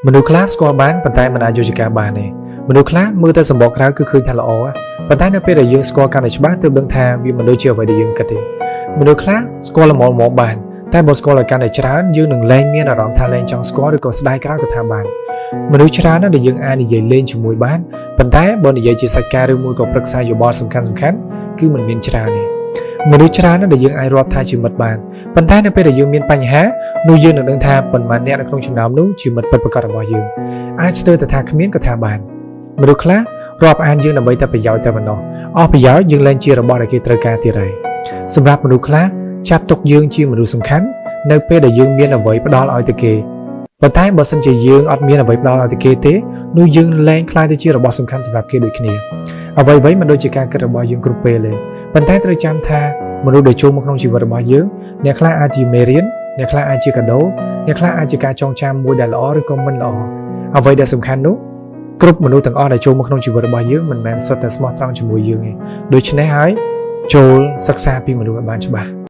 មនុស្សខ្លះស្គាល់បានប៉ុន្តែមិនអាចយកជាការបានទេមនុស្សខ្លះមើលទៅសម្បកក្រៅគឺឃើញថាល្អប៉ុន្តែនៅពេលដែលយើងស្គាល់កាន់តែច្បាស់ទើបដឹងថាវាមិនដូចជាអ្វីដែលយើងគិតទេមនុស្សខ្លះស្គាល់ល្មមបានតែបើស្គាល់ឲ្យកាន់តែច្រើនយើងនឹងលែងមានអារម្មណ៍ថាលែងចង់ស្គាល់ឬក៏ស្ដាយក្រោយក៏ថាបានមនុស្សច្រើនណាស់ដែលយើងអាចនិយាយលេងជាមួយបានប៉ុន្តែបើនិយាយជាសាច់ការឬមួយក៏ប្រឹក្សាយោបល់សំខាន់គឺមិនមានច្រើនទេមនុស្សច្រើនណាស់ដែលយើងអាចរាប់ថាជាមិត្តបានប៉ុន្តែនៅពេលដែលយើងមានបញ្ហានោះយើងនឹងដឹងថាប៉ុន្មានអ្នកនៅក្នុងចំណោមនោះជាមិត្តពិតប្រាកដរបស់យើងអាចស្ទើរតែថាគ្មានក៏ថាបានមនុស្សខ្លះរាប់អានយើងដើម្បីតែប្រយោជន៍តែប៉ុណ្ណោះអស់ប្រយោជន៍យើងលែងជារបស់ដែលគេត្រូវការទៀតហើយសម្រាប់មនុស្សខ្លះចាត់ទុកយើងជាមនុស្សសំខាន់នៅពេលដែលយើងមានអ្វីផ្ដល់ឲ្យទៅគេប៉ុន្តែបើសិនជាយើងអត់មានអ្វីផ្ដល់ឲ្យទៅគេទេនោះយើងលែងខ្លាយទៅជារបស់សំខាន់សម្រាប់គេដូចគ្នាអ្វីៗមិនដូចជាការគិតរបស់យើងគ្រប់ពេលទេប៉ុន្តែត្រូវចាំថាមនុស្សដែលចូលមកក្នុងជីវិតរបស់យើងអ្នកខ្លះអាចជាមេរៀនអ្នកខ្លះអាចជាកាដូអ្នកខ្លះអាចជាការចងចាំមួយដែលល្អឬក៏មិនល្អអ្វីដែលសំខាន់នោះគ្រប់មនុស្សទាំងអស់ដែលចូលមកក្នុងជីវិតរបស់យើងមិនមែនសុទ្ធតែស្មោះត្រង់ជាមួយយើងទេដូច្នេះហើយចូលសិក្សាពីមនុស្សឲ្យបានច្បាស់